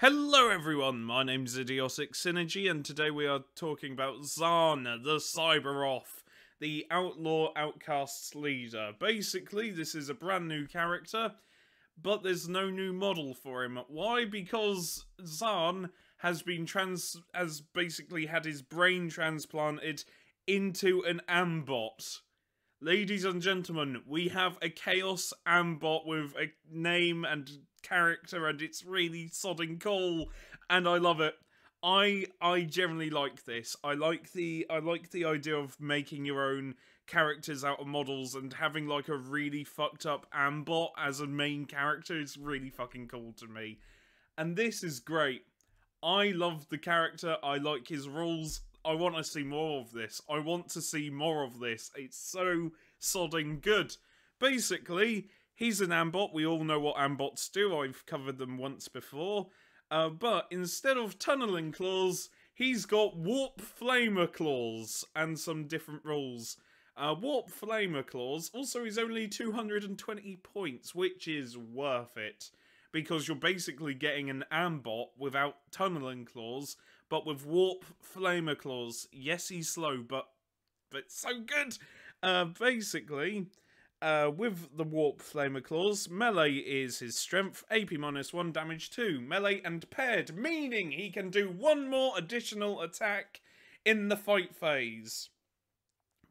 Hello everyone, my name's Idiotic Synergy and today we are talking about Czarn, the Cyberoth, the Outlaw Outcasts leader. Basically, this is a brand new character, but there's no new model for him. Why? Because Czarn has basically had his brain transplanted into an Ambot. Ladies and gentlemen, we have a Chaos Ambot with a name and character, and it's really sodding cool, and I love it. I generally like this. I like the idea of making your own characters out of models and having like a really fucked up Ambot as a main character is really fucking cool to me. And this is great. I love the character, I like his rules. I want to see more of this. I want to see more of this. It's so sodding good. Basically, he's an Ambot. We all know what Ambots do. I've covered them once before. But instead of tunneling claws, he's got warp flamer claws and some different rules. Warp flamer claws also is only 220 points, which is worth it. Because you're basically getting an Ambot without tunneling claws, but with warp flamer claws. Yes, he's slow, but so good. Basically, with the warp flamer claws, melee is his strength, AP -1, damage 2, melee and paired, meaning he can do one more additional attack in the fight phase.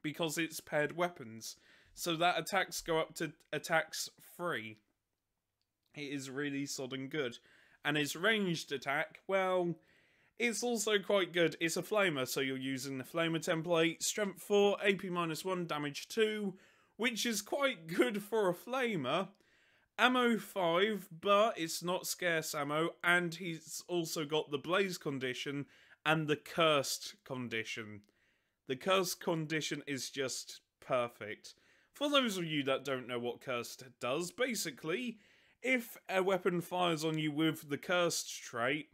Because it's paired weapons. So that attacks go up to attacks 3. It is really sodding good. And his ranged attack, well, it's also quite good. It's a flamer, so you're using the flamer template. Strength 4, AP -1, damage 2, which is quite good for a flamer. Ammo 5, but it's not scarce ammo, and he's also got the blaze condition and the cursed condition. The cursed condition is just perfect. For those of you that don't know what cursed does, basically, if a weapon fires on you with the cursed trait,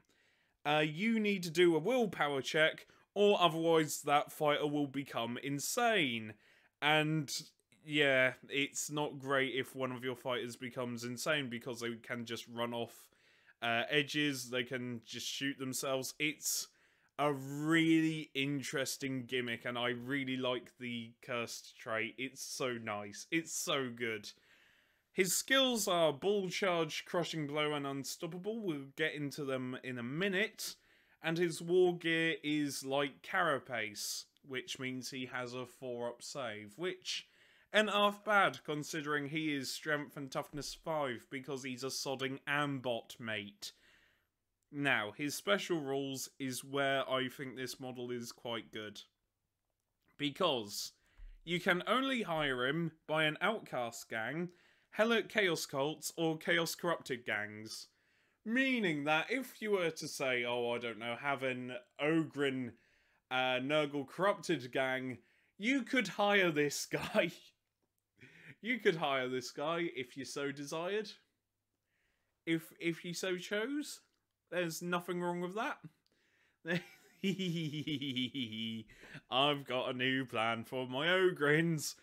you need to do a willpower check, or otherwise that fighter will become insane. And yeah, it's not great if one of your fighters becomes insane because they can just run off edges, they can just shoot themselves. It's a really interesting gimmick, and I really like the cursed trait. It's so nice. It's so good. His skills are Ball Charge, Crushing Blow, and Unstoppable. We'll get into them in a minute. And his war gear is like Carapace, which means he has a 4-up save, which ain't half bad considering he is Strength and Toughness 5 because he's a sodding Ambot mate. Now, his special rules is where I think this model is quite good. Because you can only hire him by an outcast gang, Hellic Chaos Cults, or Chaos Corrupted gangs. Meaning that if you were to say, oh, I don't know, have an Ogren Nurgle Corrupted gang, you could hire this guy. You could hire this guy if you so desired. If you so chose. There's nothing wrong with that. I've got a new plan for my Ogrins.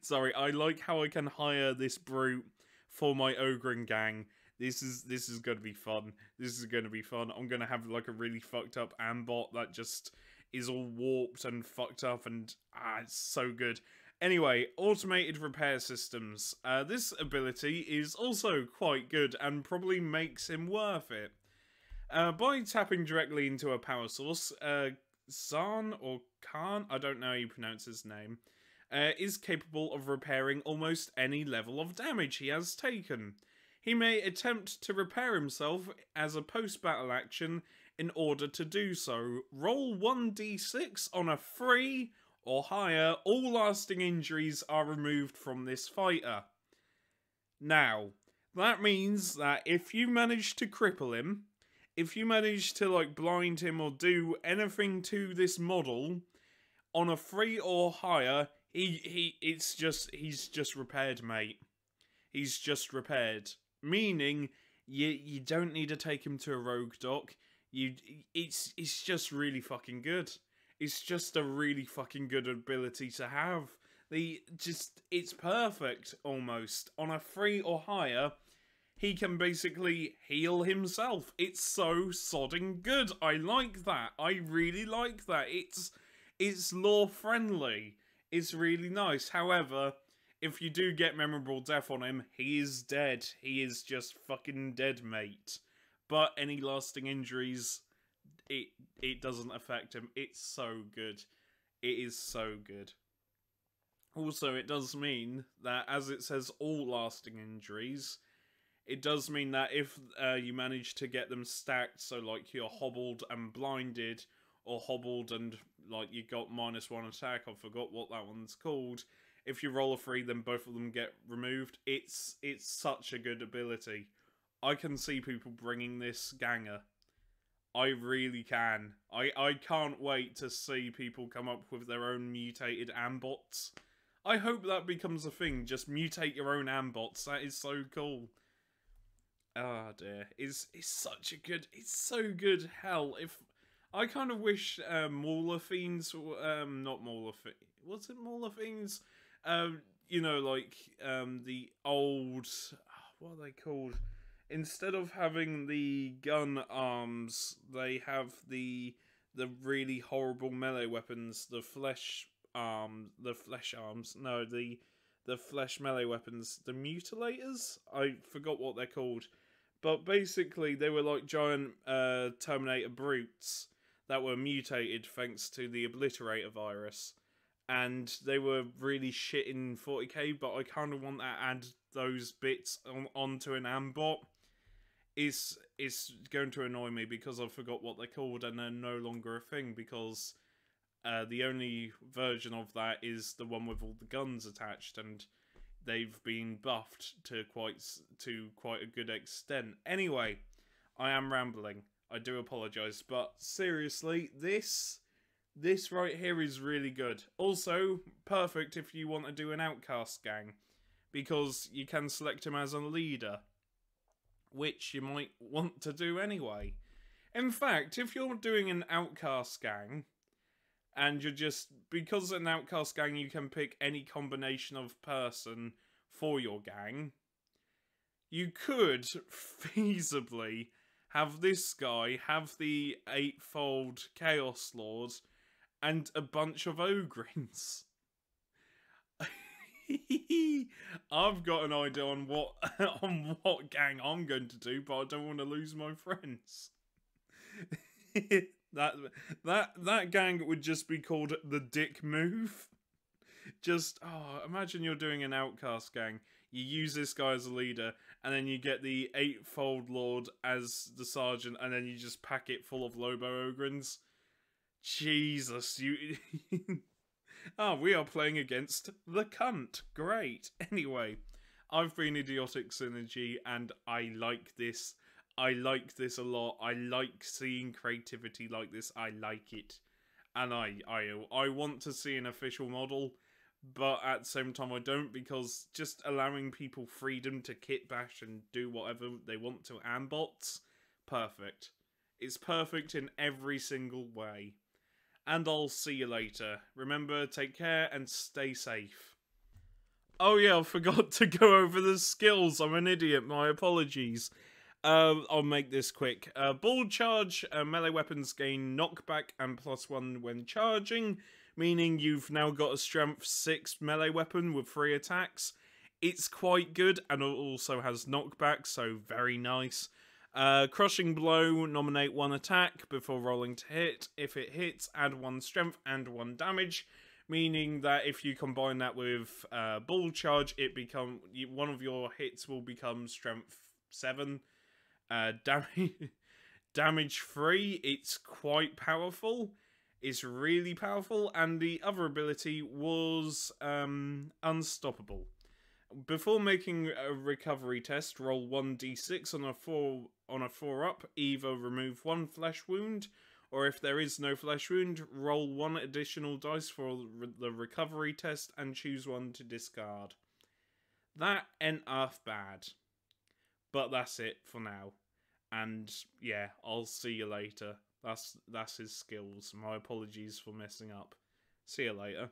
Sorry, I like how I can hire this brute for my Ogren gang. This is going to be fun. This is going to be fun. I'm going to have like a really fucked up Ambot that just is all warped and fucked up, and it's so good. Anyway, automated repair systems. This ability is also quite good and probably makes him worth it. By tapping directly into a power source, Czarn or Khan, I don't know how you pronounce his name, is capable of repairing almost any level of damage he has taken. He may attempt to repair himself as a post-battle action in order to do so. Roll 1d6 on a 3 or higher. All lasting injuries are removed from this fighter. Now, that means that if you manage to cripple him, if you manage to like blind him or do anything to this model on a 3 or higher, he's just repaired, mate. He's just repaired. Meaning, you don't need to take him to a rogue dock. It's just really fucking good. It's just a really fucking good ability to have. It's perfect, almost. On a 3 or higher, he can basically heal himself. It's so sodding good. I like that. I really like that. It's lore friendly. It's really nice. However, if you do get memorable death on him, he is dead. He is just fucking dead, mate. But any lasting injuries, it doesn't affect him. It's so good. It is so good. Also, it does mean that, as it says, all lasting injuries, it does mean that if you manage to get them stacked, so like you're hobbled and blinded, or hobbled and like you got -1 attack, I forgot what that one's called. If you roll a 3, then both of them get removed. It's such a good ability. I can see people bringing this ganger. I really can. I can't wait to see people come up with their own mutated Ambots. I hope that becomes a thing. Just mutate your own Ambots. That is so cool. Ah, dear. It's such a good... It's so good. Hell, if... I kind of wish Mauler Fiends... not Mauler Fiends... Was it Mauler Fiends? You know, like, the old... What are they called? Instead of having the gun arms, they have the really horrible melee weapons, the flesh arms, no, the flesh melee weapons, the mutilators? I forgot what they're called. But basically, they were like giant Terminator brutes that were mutated thanks to the Obliterator virus. And they were really shit in 40k, but I kind of want to add those bits onto an Ambot. It's going to annoy me because I forgot what they're called and they're no longer a thing, because the only version of that is the one with all the guns attached, and they've been buffed to quite a good extent. Anyway, I am rambling. I do apologise, but seriously, this right here is really good. Also, perfect if you want to do an outcast gang, because you can select him as a leader, which you might want to do anyway. In fact, if you're doing an outcast gang, and you're just... Because an outcast gang, you can pick any combination of person for your gang, you could feasibly have this guy have the 8-fold Chaos Lord and a bunch of Ogrins. I've got an idea on what gang I'm going to do, but I don't want to lose my friends. that gang would just be called the Dick Move. Just, imagine you're doing an outcast gang. You use this guy as a leader, and then you get the 8-fold Lord as the sergeant, and then you just pack it full of Lobo Ogrins. Jesus, you... we are playing against the cunt. Great. Anyway, I've been Idiotic Synergy, and I like this. I like this a lot. I like seeing creativity like this. I like it. And I want to see an official model, but at the same time I don't, because just allowing people freedom to kit bash and do whatever they want to Ambots, perfect. It's perfect in every single way. And I'll see you later. Remember, take care and stay safe. Oh yeah, I forgot to go over the skills. I'm an idiot. My apologies. I'll make this quick. Ball charge, melee weapons gain knockback and +1 when charging, meaning you've now got a strength 6 melee weapon with 3 attacks. It's quite good, and it also has knockback, so very nice. Crushing blow, nominate 1 attack before rolling to hit. If it hits, add 1 strength and 1 damage, meaning that if you combine that with ball charge, one of your hits will become strength 7. Damage 3, it's quite powerful. It's really powerful, and the other ability was unstoppable. Before making a recovery test, roll 1d6 on a 4 up. Either remove 1 flesh wound, or if there is no flesh wound, roll 1 additional dice for the recovery test and choose 1 to discard. That ain't half bad. But that's it for now. And yeah, I'll see you later. That's his skills. My apologies for messing up. See you later.